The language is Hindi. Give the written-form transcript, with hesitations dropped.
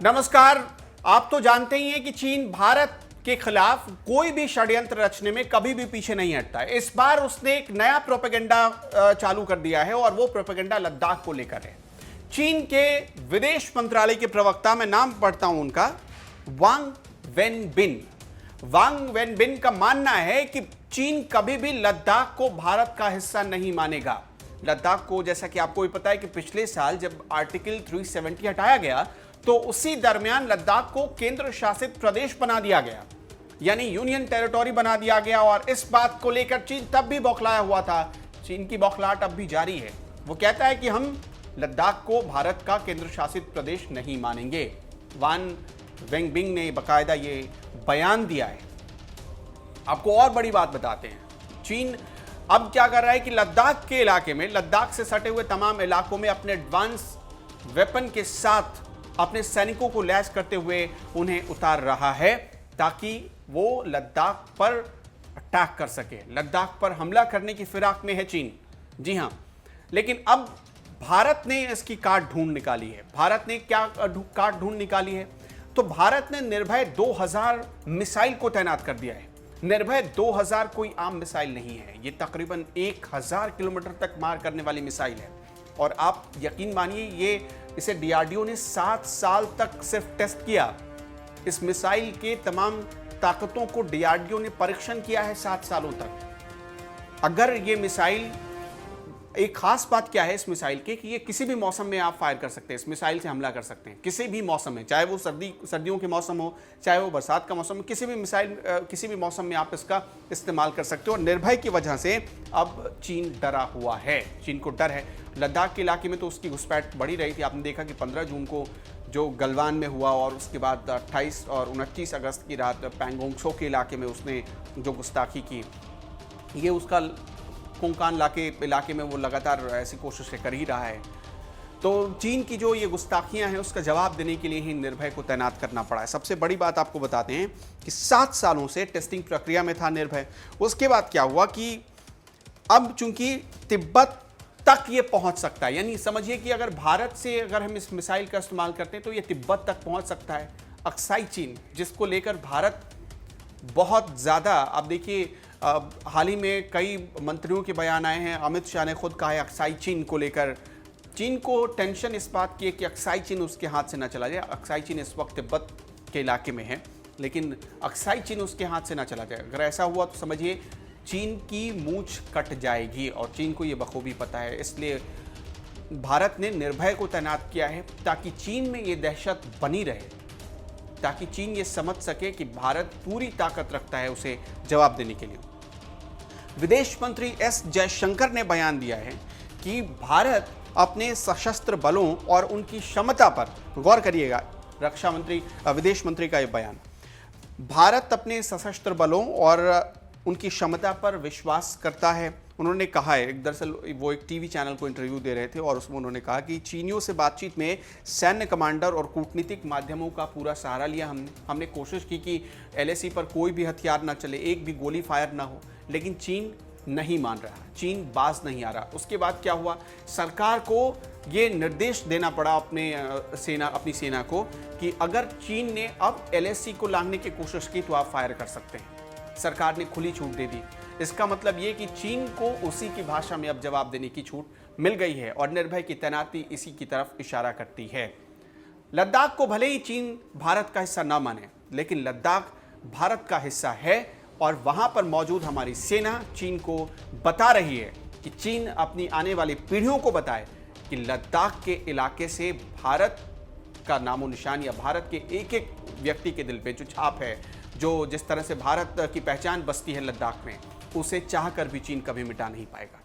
नमस्कार। आप तो जानते ही हैं कि चीन भारत के खिलाफ कोई भी षड्यंत्र रचने में कभी भी पीछे नहीं हटता है। इस बार उसने एक नया प्रोपेगेंडा चालू कर दिया है और वो प्रोपेगेंडा लद्दाख को लेकर है। चीन के विदेश मंत्रालय के प्रवक्ता, मैं नाम पढ़ता हूं उनका, वांग वेनबिन। वांग वेनबिन का मानना है कि चीन कभी भी लद्दाख को भारत का हिस्सा नहीं मानेगा। लद्दाख को, जैसा कि आपको भी पता है कि पिछले साल जब आर्टिकल 370 हटाया गया तो उसी दरमियान लद्दाख को केंद्र शासित प्रदेश बना दिया गया, यानी यूनियन टेरिटोरी बना दिया गया। और इस बात को लेकर चीन तब भी बौखलाया हुआ था। चीन की बौखलाहट अब भी जारी है। वो कहता है कि हम लद्दाख को भारत का केंद्र शासित प्रदेश नहीं मानेंगे। वान वेंगबिंग ने बाकायदा ये बयान दिया है। आपको और बड़ी बात बताते हैं, चीन अब क्या कर रहा है कि लद्दाख के इलाके में, लद्दाख से सटे हुए तमाम इलाकों में अपने एडवांस वेपन के साथ अपने सैनिकों को लैस करते हुए उन्हें उतार रहा है ताकि वो लद्दाख पर अटैक कर सके। लद्दाख पर हमला करने की फिराक में है चीन। जी हां, लेकिन अब भारत ने इसकी काट ढूंढ निकाली है। भारत ने क्या काट ढूंढ निकाली है? तो भारत ने निर्भय 2000 मिसाइल को तैनात कर दिया है। निर्भय 2000 कोई आम मिसाइल नहीं है, ये तकरीबन 1000 किलोमीटर तक मार करने वाली मिसाइल है। और आप यकीन मानिए, इसे डीआरडीओ ने 7 साल तक सिर्फ टेस्ट किया। इस मिसाइल के तमाम ताकतों को डीआरडीओ ने परीक्षण किया है 7 सालों तक। अगर ये मिसाइल, एक खास बात क्या है इस मिसाइल की कि ये किसी भी मौसम में आप फायर कर सकते हैं, इस मिसाइल से हमला कर सकते हैं किसी भी मौसम में, चाहे वो सर्दियों के मौसम हो, चाहे वो बरसात का मौसम हो, किसी भी मिसाइल किसी भी मौसम में आप इसका इस्तेमाल कर सकते हो। और निर्भय की वजह से अब चीन डरा हुआ है, चीन को डर है। लद्दाख के इलाके में तो उसकी घुसपैठ बढ़ी रही थी। आपने देखा कि 15 जून को जो गलवान में हुआ और उसके बाद 28 और 29 अगस्त की रात पैंगोंग त्सो के इलाके में उसने जो गुस्ताखी की, ये उसका कोंकान इलाके में वो लगातार ऐसी कोशिशें कर ही रहा है। तो चीन की जो ये गुस्ताखियां हैं उसका जवाब देने के लिए ही निर्भय को तैनात करना पड़ा है। सबसे बड़ी बात आपको बताते हैं कि 7 सालों से टेस्टिंग प्रक्रिया में था निर्भय। उसके बाद क्या हुआ कि अब चूंकि तिब्बत तक ये पहुंच सकता है, यानी समझिए कि अगर भारत से अगर हम इस मिसाइल का इस्तेमाल करते हैं तो ये तिब्बत तक पहुंच सकता है। अक्साई चीन, जिसको लेकर भारत बहुत ज़्यादा, आप देखिए हाल ही में कई मंत्रियों के बयान आए हैं। अमित शाह ने खुद कहा है अक्साई चीन को लेकर, चीन को टेंशन इस बात की है कि अक्साई चीन उसके हाथ से ना चला जाए। अक्साई चीन इस वक्त तिब्बत के इलाके में है, लेकिन अक्साई चीन उसके हाथ से ना चला जाए। अगर ऐसा हुआ तो समझिए चीन की मूंछ कट जाएगी और चीन को ये बखूबी पता है। इसलिए भारत ने निर्भय को तैनात किया है ताकि चीन में ये दहशत बनी रहे, ताकि चीन ये समझ सके कि भारत पूरी ताकत रखता है उसे जवाब देने के लिए। विदेश मंत्री एस जयशंकर ने बयान दिया है कि भारत अपने सशस्त्र बलों और उनकी क्षमता पर, गौर करिएगा, रक्षा मंत्री, विदेश मंत्री का यह बयान, भारत अपने सशस्त्र बलों और उनकी क्षमता पर विश्वास करता है। उन्होंने कहा है, दरअसल वो एक टीवी चैनल को इंटरव्यू दे रहे थे और उसमें उन्होंने कहा कि चीनियों से बातचीत में सैन्य कमांडर और कूटनीतिक माध्यमों का पूरा सहारा लिया। हमने कोशिश की कि एलएसी पर कोई भी हथियार ना चले, एक भी गोली फायर ना हो, लेकिन चीन नहीं मान रहा, चीन बाज नहीं आ रहा। उसके बाद क्या हुआ, सरकार को ये निर्देश देना पड़ा अपनी सेना को कि अगर चीन ने अब एलएसी को लांघने की कोशिश की तो आप फायर कर सकते हैं। सरकार ने खुली छूट दे दी। इसका मतलब ये कि चीन को उसी की भाषा में अब जवाब देने की छूट मिल गई है और निर्भय की तैनाती इसी की तरफ इशारा करती है। लद्दाख को भले ही चीन भारत का हिस्सा ना माने, लेकिन लद्दाख भारत का हिस्सा है और वहां पर मौजूद हमारी सेना चीन को बता रही है कि चीन अपनी आने वाली पीढ़ियों को बताए कि लद्दाख के इलाके से भारत का नामो निशान या भारत के एक एक व्यक्ति के दिल पे जो छाप है, जो जिस तरह से भारत की पहचान बसती है लद्दाख में, उसे चाहकर भी चीन कभी मिटा नहीं पाएगा।